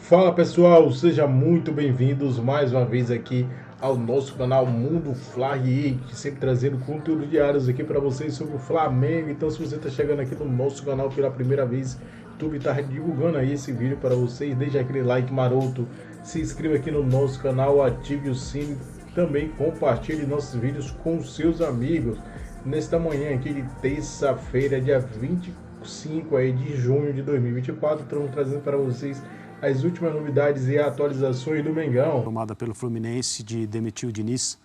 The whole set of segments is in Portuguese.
Fala pessoal, sejam muito bem-vindos mais uma vez aqui ao nosso canal Mundo Fly, sempre trazendo conteúdo diários aqui para vocês sobre o Flamengo. Então, se você está chegando aqui no nosso canal pela primeira vez, o YouTube está divulgando aí esse vídeo para vocês. Deixe aquele like maroto, se inscreva aqui no nosso canal, ative o sino, também compartilhe nossos vídeos com seus amigos. Nesta manhã aqui de terça-feira, dia 25 aí de junho de 2024, estamos trazendo para vocês as últimas novidades e atualizações do Mengão. Tomada pelo Fluminense de demitir o Diniz,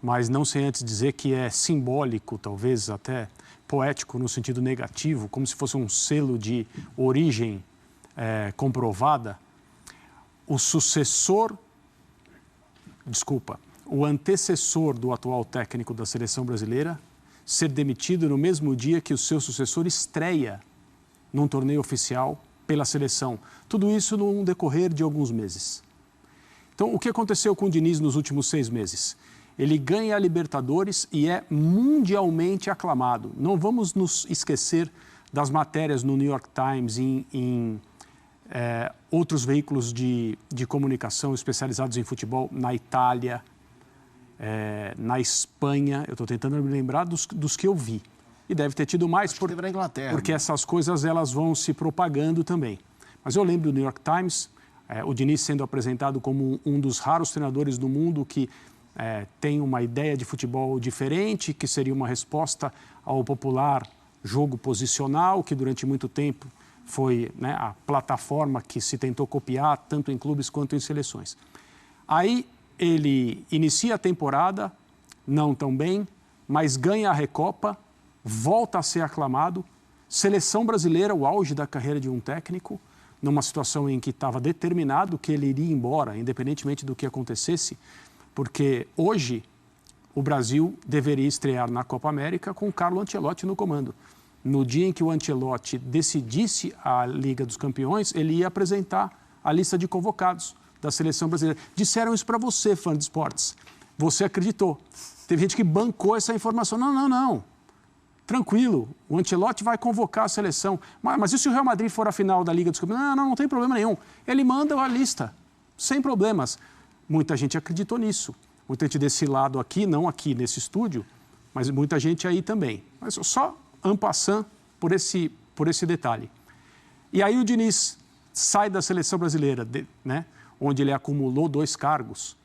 mas não sem antes dizer que é simbólico, talvez até poético no sentido negativo, como se fosse um selo de origem comprovada. O antecessor do atual técnico da seleção brasileira ser demitido no mesmo dia que o seu sucessor estreia num torneio oficial pela seleção. Tudo isso num decorrer de alguns meses. Então, o que aconteceu com o Diniz nos últimos 6 meses? Ele ganha a Libertadores e é mundialmente aclamado. Não vamos nos esquecer das matérias no New York Times, em outros veículos de comunicação especializados em futebol, na Itália, na Espanha. Eu estou tentando me lembrar dos que eu vi. E deve ter tido mais, porque essas coisas elas vão se propagando também. Mas eu lembro do New York Times, o Diniz sendo apresentado como um dos raros treinadores do mundo que tem uma ideia de futebol diferente, que seria uma resposta ao popular jogo posicional, que durante muito tempo foi a plataforma que se tentou copiar, tanto em clubes quanto em seleções. Aí ele inicia a temporada, não tão bem, mas ganha a Recopa, volta a ser aclamado, seleção brasileira, o auge da carreira de um técnico, numa situação em que estava determinado que ele iria embora, independentemente do que acontecesse, porque hoje o Brasil deveria estrear na Copa América com o Carlo Ancelotti no comando. No dia em que o Ancelotti decidisse a Liga dos Campeões, ele ia apresentar a lista de convocados da seleção brasileira. Disseram isso para você, fã de esportes. Você acreditou. Teve gente que bancou essa informação. Não. Tranquilo, o Ancelotti vai convocar a seleção. Mas e se o Real Madrid for à final da Liga dos Campeões? Não tem problema nenhum. Ele manda a lista, sem problemas. Muita gente acreditou nisso. Muita gente desse lado aqui, não aqui nesse estúdio, mas muita gente aí também. Mas só en passant por esse detalhe. E aí o Diniz sai da seleção brasileira, onde ele acumulou 2 cargos,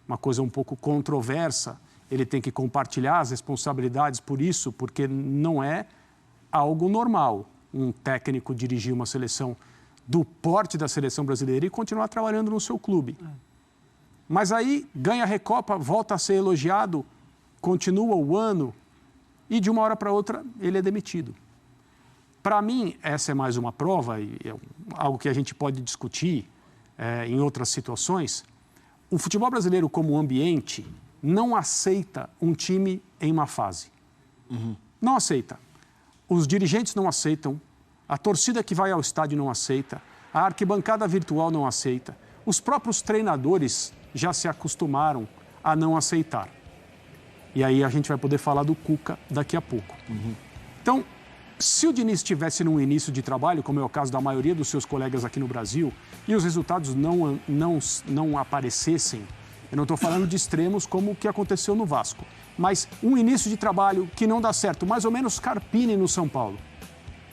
uma coisa um pouco controversa. Ele tem que compartilhar as responsabilidades por isso, porque não é algo normal um técnico dirigir uma seleção do porte da seleção brasileira e continuar trabalhando no seu clube. Mas aí ganha a Recopa, volta a ser elogiado, continua o ano e de uma hora para outra ele é demitido. Para mim, essa é mais uma prova, e é algo que a gente pode discutir em outras situações. O futebol brasileiro como ambiente não aceita um time em má fase. Não aceita. Os dirigentes não aceitam, a torcida que vai ao estádio não aceita, a arquibancada virtual não aceita, os próprios treinadores já se acostumaram a não aceitar. E aí a gente vai poder falar do Cuca daqui a pouco. Então, se o Diniz estivesse num início de trabalho, como é o caso da maioria dos seus colegas aqui no Brasil, e os resultados não aparecessem, eu não estou falando de extremos como o que aconteceu no Vasco, mas um início de trabalho que não dá certo, mais ou menos Carpini no São Paulo.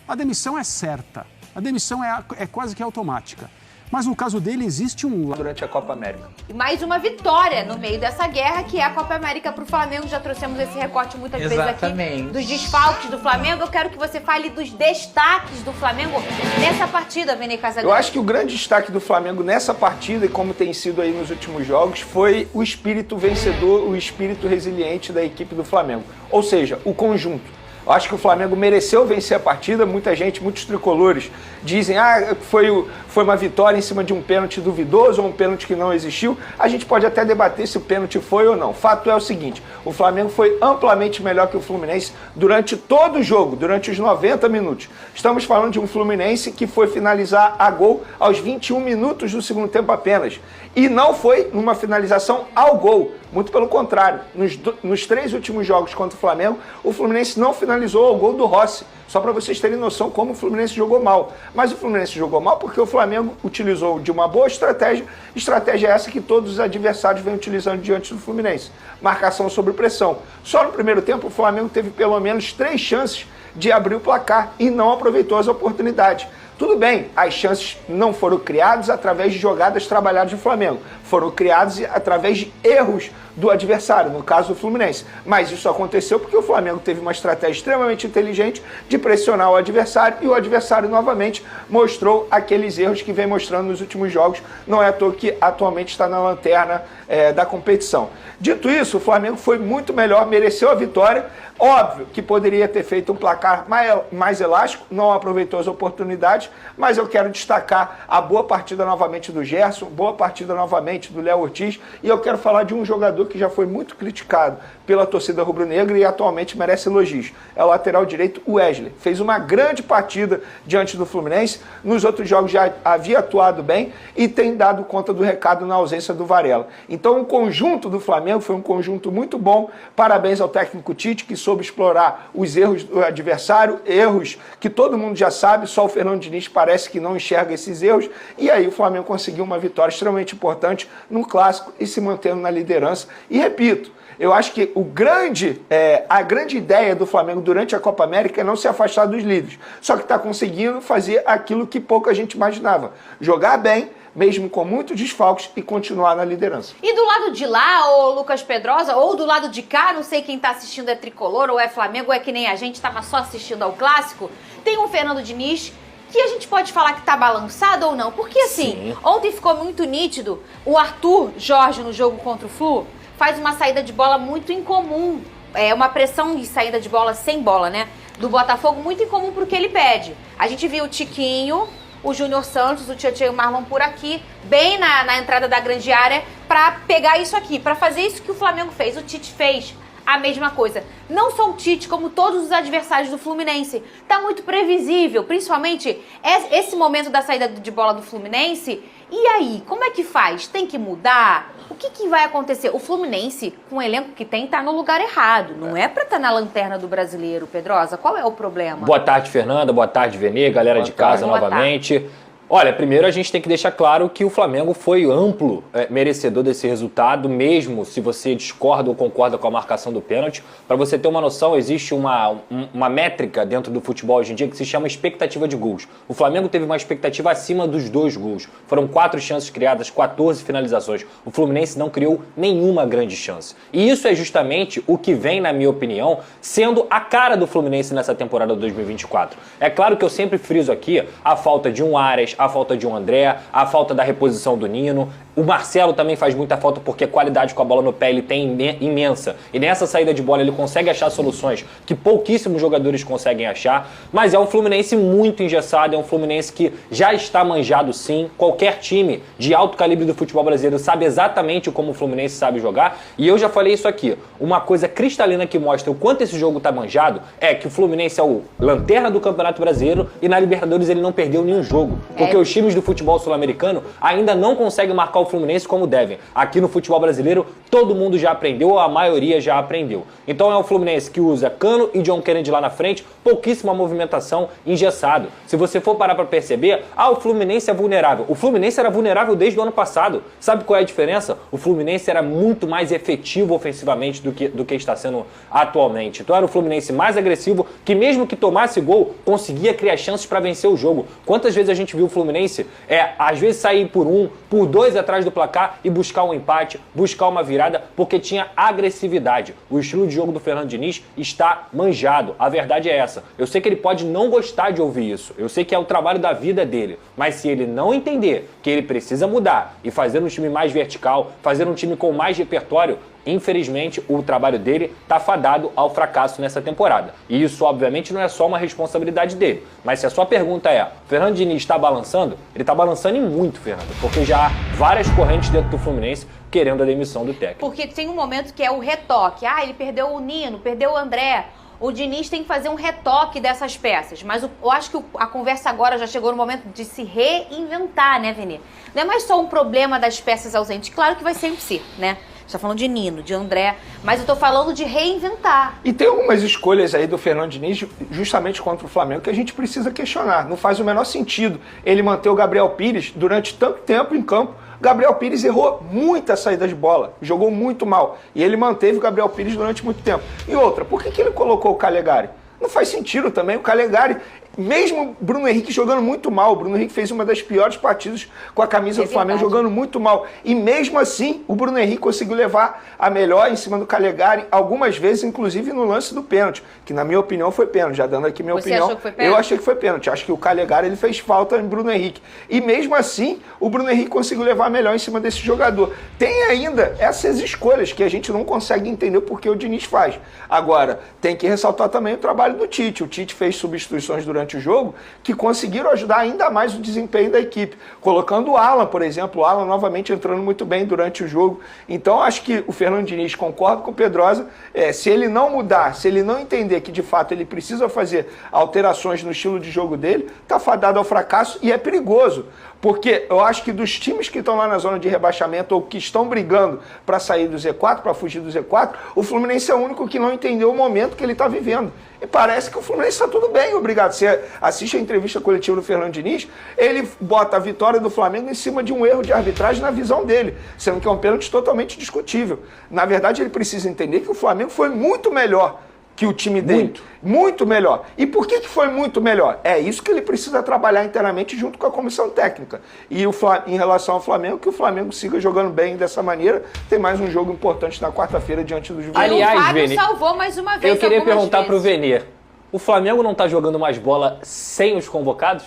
A demissão é certa, a demissão é quase que automática. Mas no caso dele existe durante a Copa América. E mais uma vitória no meio dessa guerra, que é a Copa América para o Flamengo. Já trouxemos esse recorte muitas vezes aqui dos desfalques do Flamengo. Eu quero que você fale dos destaques do Flamengo nessa partida, Vene Casagrande. Eu acho que o grande destaque do Flamengo nessa partida, e como tem sido aí nos últimos jogos, foi o espírito vencedor, o espírito resiliente da equipe do Flamengo. Ou seja, o conjunto. Eu acho que o Flamengo mereceu vencer a partida. Muita gente, muitos tricolores dizem foi uma vitória em cima de um pênalti duvidoso ou um pênalti que não existiu. A gente pode até debater se o pênalti foi ou não. Fato é o seguinte, o Flamengo foi amplamente melhor que o Fluminense durante todo o jogo, durante os 90 minutos. Estamos falando de um Fluminense que foi finalizar a gol aos 21 minutos do segundo tempo apenas. E não foi numa finalização ao gol. Muito pelo contrário, nos 3 últimos jogos contra o Flamengo, o Fluminense não finalizou ao gol do Rossi. Só para vocês terem noção como o Fluminense jogou mal. Mas o Fluminense jogou mal porque o Flamengo utilizou de uma boa estratégia. Estratégia essa que todos os adversários vêm utilizando diante do Fluminense. Marcação sobre pressão. Só no primeiro tempo o Flamengo teve pelo menos 3 chances de abrir o placar e não aproveitou as oportunidades. Tudo bem, as chances não foram criadas através de jogadas trabalhadas do Flamengo. Foram criadas através de erros do adversário, no caso do Fluminense. Mas isso aconteceu porque o Flamengo teve uma estratégia extremamente inteligente de pressionar o adversário e o adversário novamente mostrou aqueles erros que vem mostrando nos últimos jogos. Não é à toa que atualmente está na lanterna da competição. Dito isso, o Flamengo foi muito melhor, mereceu a vitória. Óbvio que poderia ter feito um placar mais elástico, não aproveitou as oportunidades, mas eu quero destacar a boa partida novamente do Gerson, boa partida novamente do Léo Ortiz, e eu quero falar de um jogador que já foi muito criticado pela torcida rubro-negra e atualmente merece elogios. É o lateral direito Wesley. Fez uma grande partida diante do Fluminense, nos outros jogos já havia atuado bem e tem dado conta do recado na ausência do Varela. Então o conjunto do Flamengo foi um conjunto muito bom, parabéns ao técnico Tite, que soube explorar os erros do adversário, erros que todo mundo já sabe, só o Fernando Diniz parece que não enxerga esses erros, e aí o Flamengo conseguiu uma vitória extremamente importante no Clássico e se mantendo na liderança. E repito, eu acho que a grande ideia do Flamengo durante a Copa América é não se afastar dos líderes, só que está conseguindo fazer aquilo que pouca gente imaginava, jogar bem, mesmo com muitos desfalques, e continuar na liderança. E do lado de lá, ô Lucas Pedrosa, ou do lado de cá, não sei quem tá assistindo é tricolor, ou é Flamengo, ou é que nem a gente, tava só assistindo ao Clássico, tem um Fernando Diniz que a gente pode falar que tá balançado ou não, porque assim, ontem ficou muito nítido, o Arthur Jorge no jogo contra o Flu faz uma saída de bola muito incomum, uma pressão de saída de bola sem bola, né, do Botafogo muito incomum pro que ele pede. A gente viu o Tiquinho, o Júnior Santos, o Tietchan e o Marlon por aqui, bem na entrada da grande área, para pegar isso aqui, para fazer isso que o Flamengo fez. O Tite fez a mesma coisa. Não só o Tite, como todos os adversários do Fluminense. Tá muito previsível, principalmente esse momento da saída de bola do Fluminense. E aí, como é que faz? Tem que mudar? O que vai acontecer? O Fluminense, com o elenco que tem, tá no lugar errado. Não é pra estar na lanterna do Brasileiro, Pedrosa. Qual é o problema? Boa tarde, Fernanda. Boa tarde, Venê. Galera de casa novamente. Olha, primeiro a gente tem que deixar claro que o Flamengo foi amplo merecedor desse resultado, mesmo se você discorda ou concorda com a marcação do pênalti. Para você ter uma noção, existe uma métrica dentro do futebol hoje em dia que se chama expectativa de gols. O Flamengo teve uma expectativa acima dos 2 gols. Foram 4 chances criadas, 14 finalizações. O Fluminense não criou nenhuma grande chance. E isso é justamente o que vem, na minha opinião, sendo a cara do Fluminense nessa temporada de 2024. É claro que eu sempre friso aqui a falta de um Ares, a falta de um André, a falta da reposição do Nino. O Marcelo também faz muita falta porque a qualidade com a bola no pé ele tem imensa. E nessa saída de bola ele consegue achar soluções que pouquíssimos jogadores conseguem achar. Mas é um Fluminense muito engessado, é um Fluminense que já está manjado sim. Qualquer time de alto calibre do futebol brasileiro sabe exatamente como o Fluminense sabe jogar. E eu já falei isso aqui. Uma coisa cristalina que mostra o quanto esse jogo está manjado é que o Fluminense é o lanterna do Campeonato Brasileiro e na Libertadores ele não perdeu nenhum jogo. Porque os times do futebol sul-americano ainda não conseguem marcar o Fluminense como devem. Aqui no futebol brasileiro, todo mundo já aprendeu, ou a maioria já aprendeu. Então é o Fluminense que usa Cano e John Kennedy lá na frente, pouquíssima movimentação, engessado. Se você for parar para perceber, o Fluminense é vulnerável. O Fluminense era vulnerável desde o ano passado. Sabe qual é a diferença? O Fluminense era muito mais efetivo ofensivamente do que está sendo atualmente. Então era o Fluminense mais agressivo, que mesmo que tomasse gol, conseguia criar chances para vencer o jogo. Quantas vezes a gente viu o Fluminense, às vezes sair por 1, por 2 atrás do placar e buscar um empate, buscar uma virada, porque tinha agressividade. O estilo de jogo do Fernando Diniz está manjado. A verdade é essa. Eu sei que ele pode não gostar de ouvir isso. Eu sei que é o trabalho da vida dele. Mas se ele não entender que ele precisa mudar e fazer um time mais vertical, fazer um time com mais repertório, infelizmente, o trabalho dele está fadado ao fracasso nessa temporada. E isso, obviamente, não é só uma responsabilidade dele. Mas se a sua pergunta é, Fernando Diniz está balançando? Ele está balançando em muito, Fernando, porque já há várias correntes dentro do Fluminense querendo a demissão do técnico. Porque tem um momento que é o retoque. Ele perdeu o Nino, perdeu o André. O Diniz tem que fazer um retoque dessas peças. Mas eu acho que a conversa agora já chegou no momento de se reinventar, né, Vini? Não é mais só um problema das peças ausentes. Claro que vai sempre ser, né? gente tá falando de Nino, de André, mas eu tô falando de reinventar. E tem algumas escolhas aí do Fernando Diniz, justamente contra o Flamengo, que a gente precisa questionar. Não faz o menor sentido ele manter o Gabriel Pires durante tanto tempo em campo. Gabriel Pires errou muita saída de bola, jogou muito mal. E ele manteve o Gabriel Pires durante muito tempo. E outra, por que ele colocou o Calegari? Não faz sentido também. O Calegari, mesmo o Bruno Henrique jogando muito mal, o Bruno Henrique fez uma das piores partidas com a camisa do Flamengo, jogando muito mal. E mesmo assim, o Bruno Henrique conseguiu levar a melhor em cima do Calegari, algumas vezes, inclusive no lance do pênalti, que na minha opinião foi pênalti. Já dando aqui minha opinião, achou que foi pênalti? Eu achei que foi pênalti. Acho que o Calegari ele fez falta em Bruno Henrique. E mesmo assim, o Bruno Henrique conseguiu levar a melhor em cima desse jogador. Tem ainda essas escolhas que a gente não consegue entender porque o Diniz faz. Agora, tem que ressaltar também o trabalho do Tite. O Tite fez substituições durante o jogo que conseguiram ajudar ainda mais o desempenho da equipe. Colocando o Alan, por exemplo, o Alan novamente entrando muito bem durante o jogo. Então, acho que o Fernando Diniz, concorda com o Pedrosa, se ele não mudar, se ele não entender que de fato ele precisa fazer alterações no estilo de jogo dele, está fadado ao fracasso e é perigoso. Porque eu acho que dos times que estão lá na zona de rebaixamento ou que estão brigando para sair do Z4, para fugir do Z4, o Fluminense é o único que não entendeu o momento que ele está vivendo. E parece que o Fluminense está tudo bem, obrigado. Você assiste a entrevista coletiva do Fernando Diniz, ele bota a vitória do Flamengo em cima de um erro de arbitragem na visão dele, sendo que é um pênalti totalmente discutível. Na verdade, ele precisa entender que o Flamengo foi muito melhor que o time dele. Muito melhor. E por que foi muito melhor? É isso que ele precisa trabalhar internamente junto com a comissão técnica. E em relação ao Flamengo, que o Flamengo siga jogando bem dessa maneira. Tem mais um jogo importante na quarta-feira diante do Juventude. Aliás, o Fábio salvou mais uma vez. Eu queria perguntar pro Venê, o Flamengo não tá jogando mais bola sem os convocados?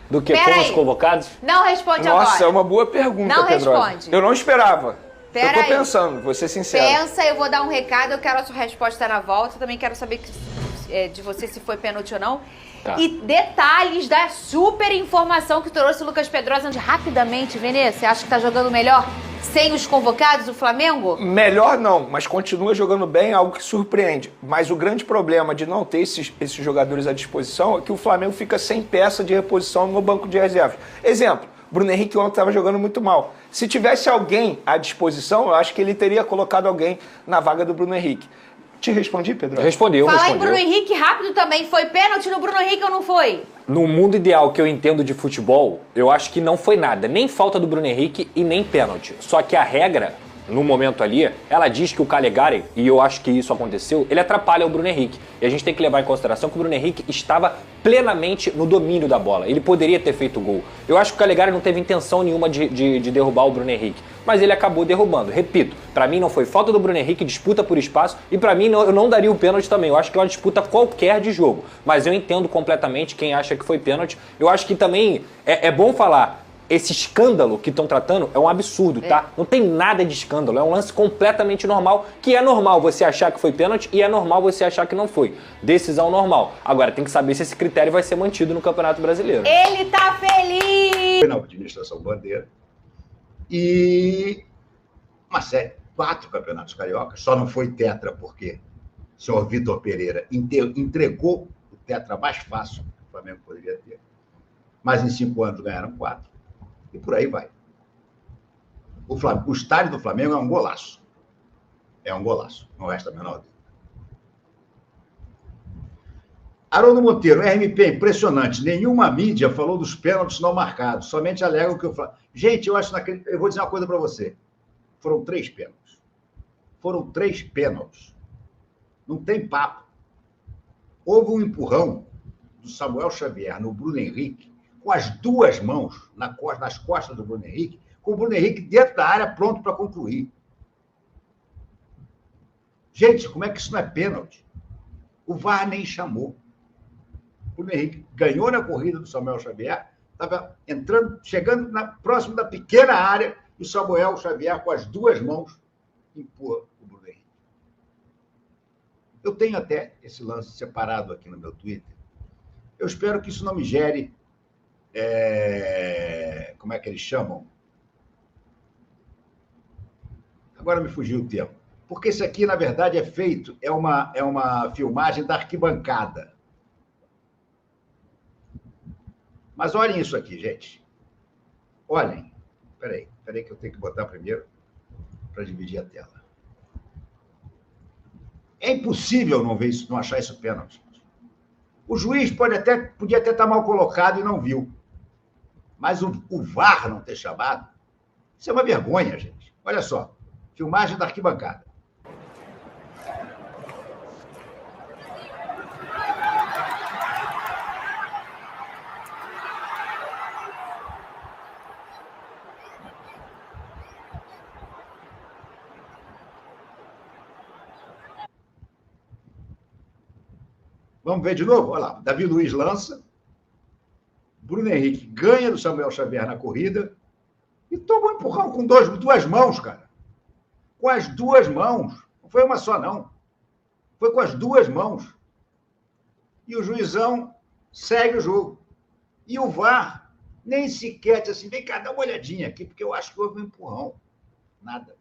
Do que com os convocados? Não responde agora. Nossa, é uma boa pergunta, Não Pedrosa. responde. Eu não esperava. Eu tô Peraí. pensando, vou ser sincero. Pensa, eu vou dar um recado, eu quero a sua resposta na volta. Também quero saber de você se foi pênalti ou não. Tá. E detalhes da super informação que trouxe o Lucas Pedrosa rapidamente. Venê, você acha que tá jogando melhor sem os convocados, o Flamengo? Melhor não, mas continua jogando bem, algo que surpreende. Mas o grande problema de não ter esses jogadores à disposição é que o Flamengo fica sem peça de reposição no banco de reservas. Exemplo, Bruno Henrique ontem estava jogando muito mal. Se tivesse alguém à disposição, eu acho que ele teria colocado alguém na vaga do Bruno Henrique. Te respondi, Pedro? Respondeu. Falar em Bruno Henrique rápido também. Foi pênalti no Bruno Henrique ou não foi? No mundo ideal que eu entendo de futebol, eu acho que não foi nada. Nem falta do Bruno Henrique e nem pênalti. Só que a regra, no momento ali, ela diz que o Calegari, e eu acho que isso aconteceu, ele atrapalha o Bruno Henrique. E a gente tem que levar em consideração que o Bruno Henrique estava plenamente no domínio da bola. Ele poderia ter feito gol. Eu acho que o Calegari não teve intenção nenhuma de derrubar o Bruno Henrique. Mas ele acabou derrubando. Repito, pra mim não foi falta do Bruno Henrique, disputa por espaço, e pra mim eu não daria o pênalti também. Eu acho que é uma disputa qualquer de jogo. Mas eu entendo completamente quem acha que foi pênalti. Eu acho que também é bom falar, esse escândalo que estão tratando é um absurdo, tá? Não tem nada de escândalo, é um lance completamente normal, que é normal você achar que foi pênalti e é normal você achar que não foi. Decisão normal. Agora, tem que saber se esse critério vai ser mantido no Campeonato Brasileiro. Ele tá feliz! Foi na administração Bandeira. E uma série, 4 campeonatos cariocas, só não foi tetra porque o senhor Vitor Pereira entregou o tetra mais fácil que o Flamengo poderia ter. Mas em 5 anos ganharam 4. E por aí vai. O estádio do Flamengo é um golaço. É um golaço, não resta a menor dúvida. Haroldo Monteiro, RMP, impressionante. Nenhuma mídia falou dos pênaltis não marcados. Somente alegam que o Flamengo... Gente, eu vou dizer uma coisa para você. Foram 3 pênaltis. Foram 3 pênaltis. Não tem papo. Houve um empurrão do Samuel Xavier no Bruno Henrique, com as 2 mãos nas costas do Bruno Henrique, com o Bruno Henrique dentro da área, pronto para concluir. Gente, como é que isso não é pênalti? O VAR nem chamou. O Bruno Henrique ganhou na corrida do Samuel Xavier, estava chegando próximo da pequena área, e o Samuel Xavier, com as 2 mãos, empurra o Bruno Henrique. Eu tenho até esse lance separado aqui no meu Twitter. Eu espero que isso não me gere... como é que eles chamam? Agora me fugiu o termo. Porque isso aqui, na verdade, é uma filmagem da arquibancada. Mas olhem isso aqui, gente. Olhem. Espera aí que eu tenho que botar primeiro. para dividir a tela. É impossível não ver isso, não achar isso pênalti. O juiz podia até estar mal colocado e não viu. Mas o VAR não ter chamado, isso é uma vergonha, gente. Olha só, filmagem da arquibancada. Vamos ver de novo? Olha lá, Davi Luiz lança, Bruno Henrique ganha do Samuel Xavier na corrida e toma um empurrão com duas mãos, cara. Com as duas mãos. Não foi uma só, não. Foi com as duas mãos. E o juizão segue o jogo. E o VAR nem sequer disse assim, vem cá, dá uma olhadinha aqui, porque eu acho que houve um empurrão. Nada.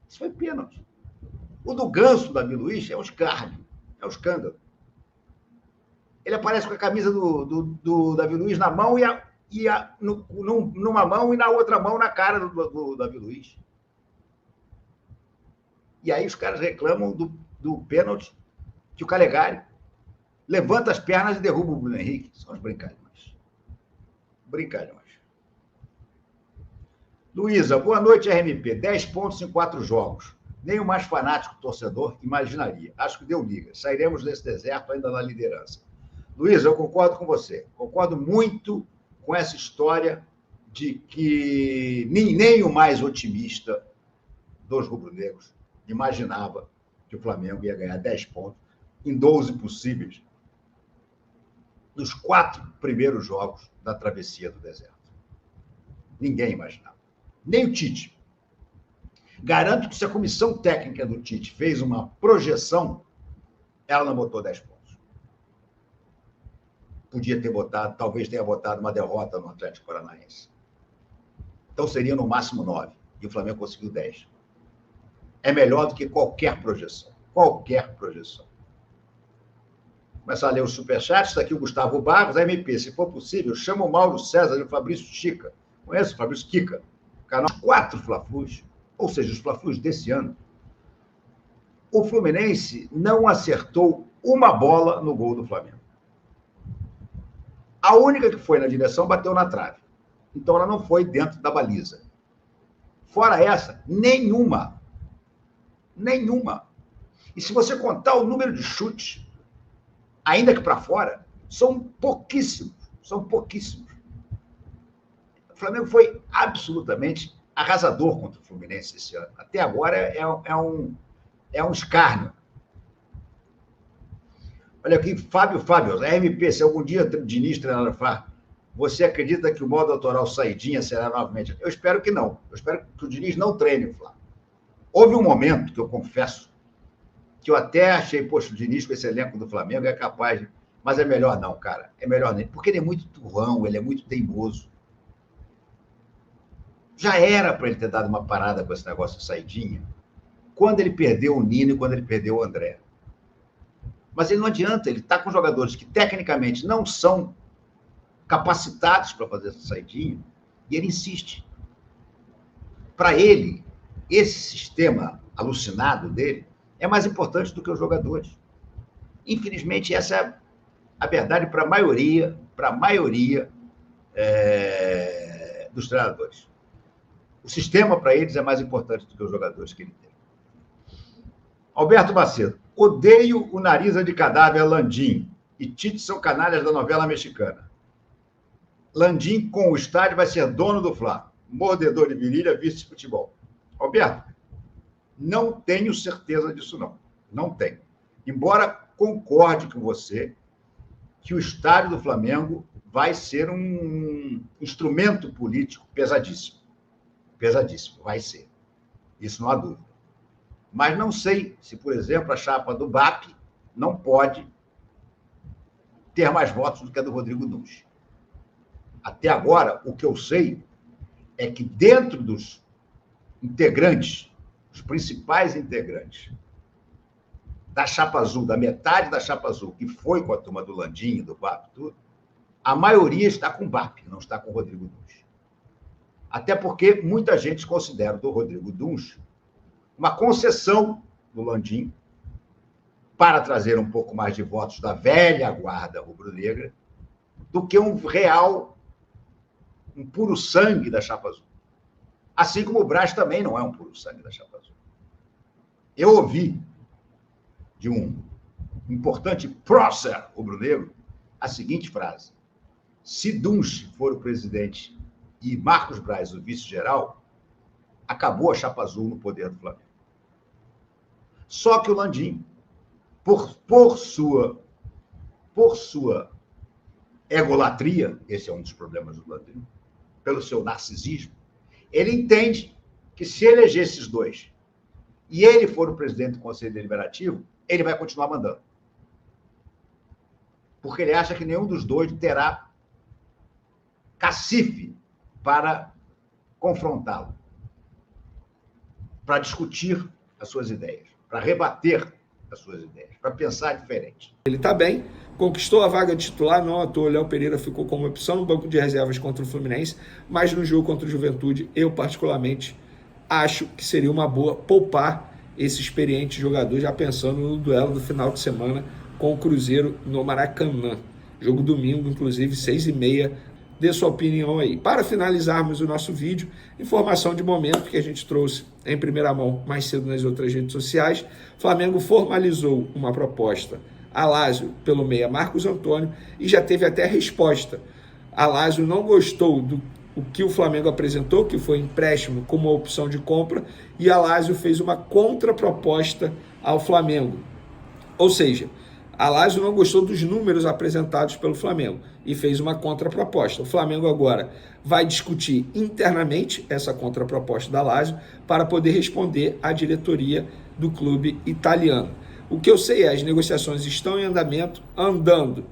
Isso foi pênalti. O do Ganso, do Davi Luiz, é um escárnio, é um escândalo. Ele aparece com a camisa do Davi Luiz na mão numa mão e na outra mão na cara do Davi Luiz. E aí os caras reclamam do pênalti que o Calegari levanta as pernas e derruba o Bruno Henrique. São os brincalhões. Brincalhões. Luísa, boa noite, RMP. 10 pontos em 4 jogos. Nem o mais fanático torcedor imaginaria. Acho que deu liga. Sairemos desse deserto ainda na liderança. Luísa, eu concordo com você. Concordo muito com essa história de que nem o mais otimista dos rubro-negros imaginava que o Flamengo ia ganhar 10 pontos em 12 possíveis nos 4 primeiros jogos da travessia do deserto. Ninguém imaginava. Nem o Tite. Garanto que se a comissão técnica do Tite fez uma projeção, ela não botou 10 pontos. Podia ter botado, talvez tenha botado uma derrota no Atlético Paranaense. Então seria no máximo 9. E o Flamengo conseguiu 10. É melhor do que qualquer projeção. Qualquer projeção. Começar a ler os superchats. Está aqui o Gustavo Barros, da MP. Se for possível, chama o Mauro César e o Fabrício Chica. Conhece o Fabrício Kika? Canal 4 Fla-Flus, ou seja, os Fla-Flus desse ano. O Fluminense não acertou uma bola no gol do Flamengo. A única que foi na direção bateu na trave. Então, ela não foi dentro da baliza. Fora essa, nenhuma. Nenhuma. E se você contar o número de chutes, ainda que para fora, são pouquíssimos. São pouquíssimos. O Flamengo foi absolutamente arrasador contra o Fluminense esse ano. Até agora é um escárnio. Olha aqui, Fábio, RMP, se algum dia o Diniz treinar o Fla, você acredita que o modo autoral saidinha será novamente? Eu espero que não. Eu espero que o Diniz não treine o Fla. Houve um momento que eu confesso que eu até achei, poxa, o Diniz com esse elenco do Flamengo é capaz de... Mas é melhor não, cara. É melhor nem. Porque ele é muito turrão, ele é muito teimoso. Já era para ele ter dado uma parada com esse negócio de saidinha quando ele perdeu o Nino e quando ele perdeu o André. Mas ele não adianta, ele está com jogadores que tecnicamente não são capacitados para fazer essa saidinha e ele insiste. Para ele, esse sistema alucinado dele é mais importante do que os jogadores. Infelizmente, essa é a verdade para a maioria dos treinadores. O sistema para eles é mais importante do que os jogadores que ele tem. Alberto Macedo, odeio o nariz de cadáver Landim e Tite são canalhas da novela mexicana. Landim, com o estádio, vai ser dono do Fla. Mordedor de virilha, vice-futebol. Alberto, não tenho certeza disso, não. Não tenho. Embora concorde com você que o estádio do Flamengo vai ser um instrumento político pesadíssimo. Pesadíssimo, vai ser. Isso não há dúvida. Mas não sei se, por exemplo, a chapa do BAP não pode ter mais votos do que a do Rodrigo Nunes. Até agora, o que eu sei é que dentro dos integrantes, os principais integrantes da chapa azul, da metade da chapa azul, que foi com a turma do Landim, do BAP, tudo, a maioria está com o BAP, não está com o Rodrigo Nunes. Até porque muita gente considera o do Rodrigo Dunsch uma concessão do Landim para trazer um pouco mais de votos da velha guarda rubro-negra do que um real, um puro sangue da Chapa Azul. Assim como o Braz também não é um puro sangue da Chapa Azul. Eu ouvi de um importante prócer rubro-negro a seguinte frase: se Dunsch for o presidente e Marcos Braz o vice-geral, acabou a Chapa Azul no poder do Flamengo. Só que o Landim, por sua egolatria, esse é um dos problemas do Landim, pelo seu narcisismo, ele entende que se eleger esses dois e ele for o presidente do Conselho Deliberativo, ele vai continuar mandando. Porque ele acha que nenhum dos dois terá cacife para confrontá-lo, para discutir as suas ideias, para rebater as suas ideias, para pensar diferente. Ele está bem, conquistou a vaga de titular, não à toa, o Léo Pereira ficou como opção no banco de reservas contra o Fluminense, mas no jogo contra o Juventude, eu particularmente acho que seria uma boa poupar esse experiente jogador, já pensando no duelo do final de semana com o Cruzeiro no Maracanã. Jogo domingo, inclusive, 6h30. Dê sua opinião aí. Para finalizarmos o nosso vídeo, informação de momento que a gente trouxe em primeira mão mais cedo nas outras redes sociais. Flamengo formalizou uma proposta a Lázio pelo meia Marcos Antônio e já teve até resposta. A Lázio não gostou do que o Flamengo apresentou, que foi empréstimo como uma opção de compra, e a Lázio fez uma contraproposta ao Flamengo. Ou seja, a Lázio não gostou dos números apresentados pelo Flamengo e fez uma contraproposta. O Flamengo agora vai discutir internamente essa contraproposta da Lázio para poder responder à diretoria do clube italiano. O que eu sei é, as negociações estão em andamento, andando,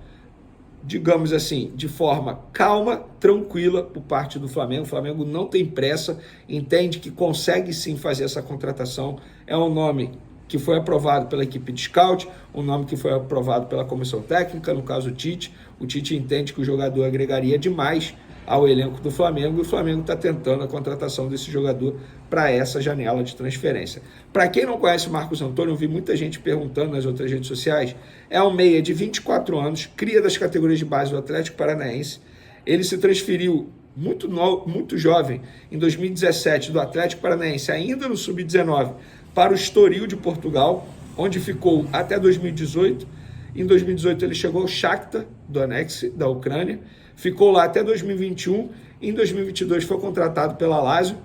digamos assim, de forma calma, tranquila por parte do Flamengo. O Flamengo não tem pressa, entende que consegue sim fazer essa contratação. É um nome que foi aprovado pela equipe de scout, um nome que foi aprovado pela comissão técnica, no caso o Tite. O Tite entende que o jogador agregaria demais ao elenco do Flamengo e o Flamengo está tentando a contratação desse jogador para essa janela de transferência. Para quem não conhece o Marcos Antônio, eu vi muita gente perguntando nas outras redes sociais, é um meia de 24 anos, cria das categorias de base do Atlético Paranaense. Ele se transferiu muito jovem, em 2017, do Atlético Paranaense, ainda no Sub-19, para o Estoril de Portugal, onde ficou até 2018. Em 2018 ele chegou ao Shakhtar Donetsk, da Ucrânia, ficou lá até 2021. Em 2022 foi contratado pela Lazio,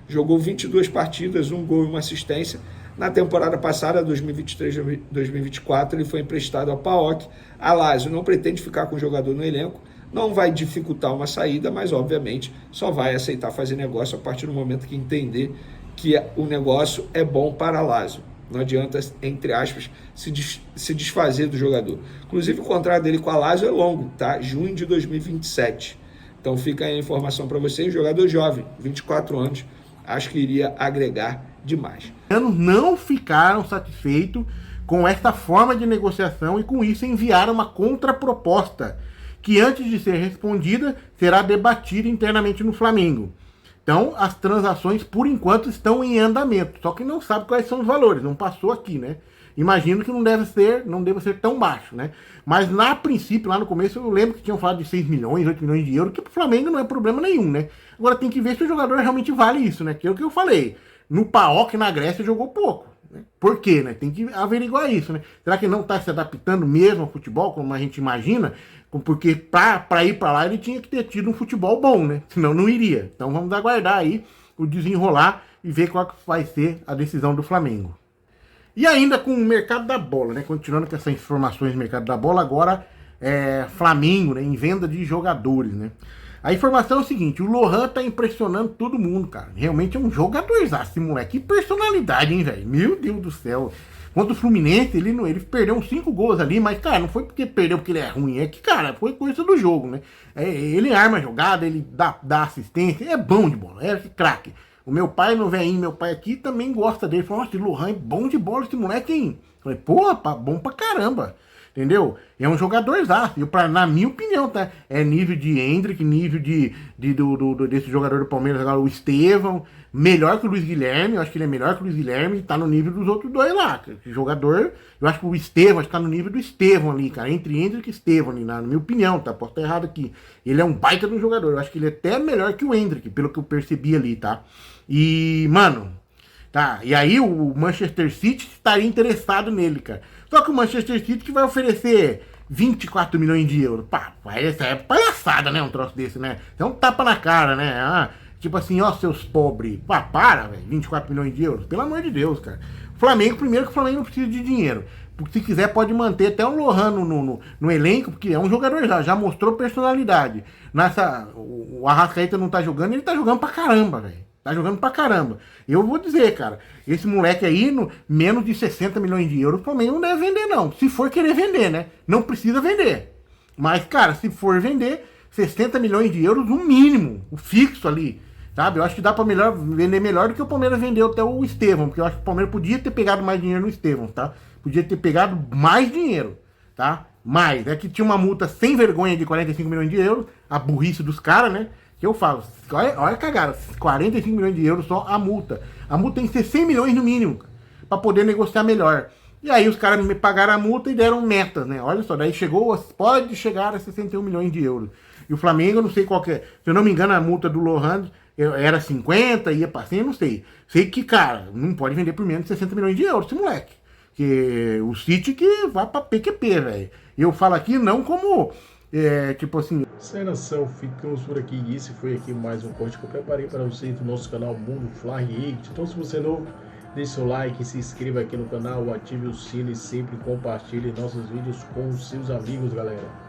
jogou 22 partidas, 1 gol e 1 assistência. Na temporada passada, 2023-2024, ele foi emprestado ao PAOK. A Lazio não pretende ficar com o jogador no elenco, não vai dificultar uma saída, mas obviamente só vai aceitar fazer negócio a partir do momento que entender que o negócio é bom para a Lazio. Não adianta, entre aspas, se desfazer do jogador. Inclusive, o contrato dele com a Lazio é longo, tá? Junho de 2027. Então fica aí a informação para vocês. Jogador jovem, 24 anos, acho que iria agregar demais. Não ficaram satisfeitos com esta forma de negociação e com isso enviaram uma contraproposta que, antes de ser respondida, será debatida internamente no Flamengo. Então, as transações, por enquanto, estão em andamento. Só que não sabe quais são os valores. Não passou aqui, né? Imagino que não deve ser tão baixo, né? Mas, na princípio, lá no começo, eu lembro que tinham falado de 6 milhões, 8 milhões de euros, que pro Flamengo não é problema nenhum, né? Agora tem que ver se o jogador realmente vale isso, né? Que é o que eu falei. No PAOK, na Grécia, jogou pouco. Né? Por quê, né? Tem que averiguar isso, né? Será que não está se adaptando mesmo ao futebol, como a gente imagina? Porque para ir para lá ele tinha que ter tido um futebol bom, né? Senão não iria. Então vamos aguardar aí o desenrolar e ver qual vai ser a decisão do Flamengo. E ainda com o mercado da bola, né? Continuando com essas informações do mercado da bola, agora Flamengo, né? Em venda de jogadores, né? A informação é o seguinte, o Lohan tá impressionando todo mundo, cara. Realmente é um jogadorzaço, esse moleque. Que personalidade, hein, velho? Meu Deus do céu. Contra o Fluminense, ele perdeu uns 5 gols ali, mas, cara, não foi porque perdeu porque ele é ruim, é que, cara, foi coisa do jogo, né? Ele arma a jogada, ele dá assistência, é bom de bola, é craque. O meu pai, meu pai aqui também gosta dele. Falou, nossa, esse Lohan é bom de bola, esse moleque, hein? Falei, pô, bom pra caramba. Entendeu? É um jogador exato. Na minha opinião, tá? É nível de Endrick, nível desse jogador do Palmeiras agora, o Estevão. Melhor que o Luiz Guilherme. Eu acho que ele é melhor que o Luiz Guilherme. Tá no nível dos outros dois lá. Esse jogador, eu acho que o Estevão tá no nível do Estevão ali, cara. Entre Endrick e Estevão ali, na minha opinião, tá? Posso estar errado aqui. Ele é um baita de um jogador. Eu acho que ele é até melhor que o Endrick, pelo que eu percebi ali, tá? E, mano... Tá, e aí o Manchester City estaria interessado nele, cara. Só que o Manchester City que vai oferecer 24 milhões de euros. Pá, essa é palhaçada, né? Um troço desse, né? É um tapa na cara, né? Tipo assim, ó, seus pobres. Pá, para, velho. 24 milhões de euros. Pelo amor de Deus, cara. Flamengo, primeiro que o Flamengo não precisa de dinheiro. Porque se quiser pode manter até o Lohan no elenco, porque é um jogador já mostrou personalidade. O Arrascaeta não tá jogando, ele tá jogando pra caramba, velho. Tá jogando pra caramba. Eu vou dizer, cara, esse moleque aí, menos de 60 milhões de euros, também não deve vender, não. Se for querer vender, né? Não precisa vender. Mas, cara, se for vender, 60 milhões de euros, o mínimo, o fixo ali, sabe? Eu acho que dá pra vender melhor do que o Palmeiras vendeu até o Estevão, porque eu acho que o Palmeiras podia ter pegado mais dinheiro no Estevão, tá? Podia ter pegado mais dinheiro, tá? Mais. É que tinha uma multa sem vergonha de 45 milhões de euros, a burrice dos caras, né? Que eu falo, olha a cagada, 45 milhões de euros só a multa. A multa tem que ser 100 milhões no mínimo, para poder negociar melhor. E aí os caras me pagaram a multa e deram metas, né? Olha só, daí pode chegar a 61 milhões de euros. E o Flamengo, eu não sei qual que é, se eu não me engano, a multa do Lohan era 50, ia para 100, eu não sei. Sei que, cara, não pode vender por menos de 60 milhões de euros esse moleque. Que o City que vai para PQP, velho. E eu falo aqui não como... tipo assim... Sem nação, ficamos por aqui. E esse foi aqui mais um corte que eu preparei para vocês do nosso canal Mundo Fly. Então, se você é novo, deixe seu like, se inscreva aqui no canal, ative o sino e sempre compartilhe nossos vídeos com os seus amigos, galera.